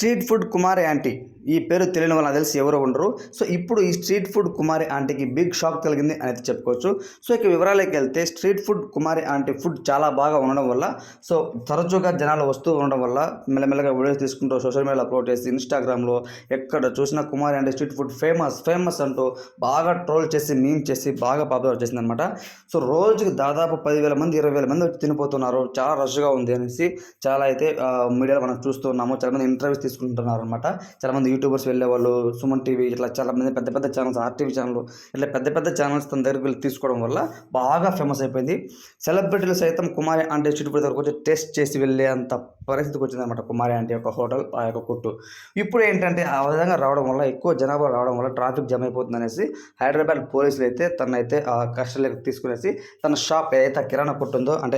Street food కుమారి aunty ఈ పేరు తెలియని వాళ్ళు నాకు తెలిసి ఎవరు ఉండరు. సో ఇప్పుడు ఈ స్ట్రీట్ ఫుడ్ కుమారి ఆంటీకి బిగ్ షాక్ కలిగింది అని అయితే చెప్పుకోవచ్చు. సో ఇక వివరాలకి వెళ్తే స్ట్రీట్ ఫుడ్ కుమారి ఆంటీ ఫుడ్ చాలా బాగా ఉండడం వల్ల, సో తరచుగా జనాలు వస్తూ ఉండడం వల్ల మెల్లమెల్లగా వీడియోస్ తీసుకుంటూ సోషల్ మీడియాలో అప్లోడ్ చేసి ఇన్స్టాగ్రామ్లో ఎక్కడ చూసినా కుమారి ఆంటీ స్ట్రీట్ ఫుడ్ ఫేమస్ అంటూ బాగా ట్రోల్ చేసి మీమ్ చేసి బాగా పాపులర్ చేసిందనమాట. సో రోజుకి దాదాపు 10,000 మంది 20,000 మంది వచ్చి తినిపోతున్నారు. చాలా రష్గా ఉంది అనేసి చాలా అయితే మీడియాలో మనం చూస్తున్నాము. చాలామంది ఇంటర్వ్యూస్ తీసుకుంటున్నారు అనమాట. చాలామంది యూట్యూబర్స్ వెళ్ళే వాళ్ళు, సుమన్ టీవీ ఇట్లా చాలామంది పెద్ద పెద్ద ఛానల్స్, ఆర్టీవీ ఛానల్ ఇట్లా పెద్ద పెద్ద ఛానల్స్ తన దగ్గరికి వెళ్ళి తీసుకోవడం వల్ల బాగా ఫేమస్ అయిపోయింది. సెలబ్రిటీలు సైతం కుమారి ఆంటీ స్ట్రీట్ ఫుడ్ దగ్గరకు వచ్చి టేస్ట్ చేసి వెళ్ళే అంత పరిస్థితికి వచ్చిందనమాట కుమారి ఆంటీ యొక్క హోటల్, ఆ యొక్క కొట్టు. ఇప్పుడు ఏంటంటే ఆ విధంగా రావడం వల్ల, ఎక్కువ జనాభా రావడం వల్ల ట్రాఫిక్ జామ్ అయిపోతుంది అనేసి హైదరాబాద్ పోలీసులు అయితే తనైతే కస్టడీలోకి తీసుకునేసి తన షాప్ ఏదైతే కిరాణా కొట్టు ఉందో, అంటే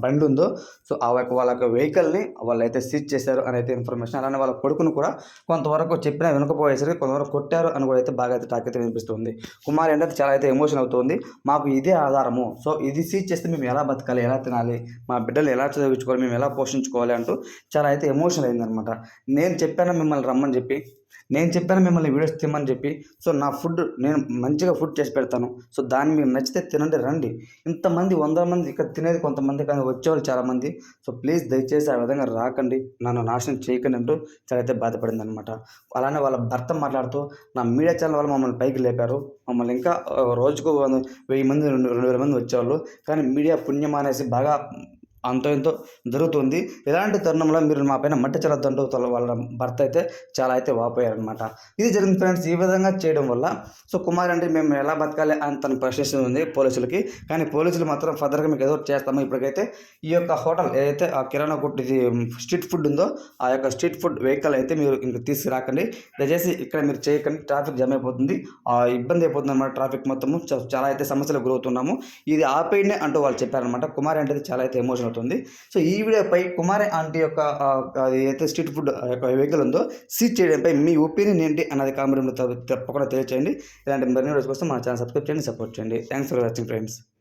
బండి ఉందో, సో వాళ్ళ యొక్క వెహికల్ని వాళ్ళైతే సీజ్ చేశారు అని అయితే ఇన్ఫర్మేషన్. అలానే వాళ్ళ కొడుకును కూడా కొంతవరకు చెప్పినా వినకపోయేసరికి కొంతవరకు కొట్టారు అని కూడా అయితే బాగా అయితే టాక్ అయితే వినిపిస్తుంది. కుమారి అంటే చాలా అయితే ఎమోషన్ అవుతుంది. మాకు ఇదే ఆధారము, సో ఇది సీజ్ చేస్తే మేము ఎలా బతకాలి, ఎలా తినాలి, మా బిడ్డలు ఎలా చదివించుకోవాలి, మేము ఎలా పోషించుకోవాలి అంటూ చాలా అయితే ఎమోషనల్ అయిందనమాట. నేను చెప్పాను మిమ్మల్ని రమ్మని చెప్పి, నేను చెప్పాను మిమ్మల్ని వీడియోస్ తిమ్మని చెప్పి, సో నా ఫుడ్ నేను మంచిగా ఫుడ్ చేసి పెడతాను, సో దాన్ని మీకు నచ్చితే తినండి రండి. ఇంతమంది 100 మంది ఇక్కడ తినేది కొంతమంది, కానీ వచ్చేవాళ్ళు చాలామంది. సో ప్లీజ్ దయచేసి ఆ విధంగా రాకండి, నన్ను నాశనం చేయకండి అంటూ చాలా అయితే బాధపడింది అనమాట. అలానే వాళ్ళ భర్త మాట్లాడుతూ, నా మీడియా ఛానల్ వాళ్ళు మమ్మల్ని పైకి లేపారు, మమ్మల్ని ఇంకా రోజుకు 1000 మంది 2,000 మంది వచ్చేవాళ్ళు, కానీ మీడియా పుణ్యం అనేసి బాగా అంతో ఎంతో జరుగుతుంది. ఇలాంటి తరుణంలో మీరు మా పైన మట్టి చల్లొద్దంటూ వాళ్ళ భర్త అయితే చాలా అయితే వాపోయారనమాట. ఇది జరిగింది ఫ్రెండ్స్. ఈ విధంగా చేయడం వల్ల సో కుమార్ అంటే మేము ఎలా బతకాలి అని తను ప్రశ్నిస్తుంది పోలీసులకి. కానీ పోలీసులు మాత్రం ఫర్దర్గా మీకు ఏదో చేస్తాము, ఇప్పటికైతే ఈ యొక్క హోటల్ ఏదైతే ఆ కిరాణా కొట్టు ఇది స్ట్రీట్ ఫుడ్ ఉందో, ఆ యొక్క స్ట్రీట్ ఫుడ్ వెహికల్ అయితే మీరు ఇంక తీసుకురాకండి, దయచేసి ఇక్కడ మీరు చేయకండి, ట్రాఫిక్ జామ్ అయిపోతుంది, ఇబ్బంది అయిపోతుంది అనమాట. ట్రాఫిక్ మొత్తము చాలా అయితే సమస్యలకు గురవుతున్నాము, ఇది ఆపేయండి అంటూ వాళ్ళు చెప్పారనమాట. కుమార్ అంటే చాలా అయితే ఎమోషన్ అవుతుంది. సో ఈ వీడియోపై కుమారి ఆంటీ యొక్క ఏదైతే స్ట్రీట్ ఫుడ్ యొక్క వెహికల్ ఉందో సీజ్ చేయడంపై మీ ఒపీనియన్ ఏంటి అన్నది కామెంట్లో తప్పకుండా తెలియచేయండి. ఇలాంటి మరిన్ని వీడియోస్ కోసం మన ఛానల్ సబ్స్క్రైబ్ చేయండి, సపోర్ట్ చేయండి. Thanks for watching friends.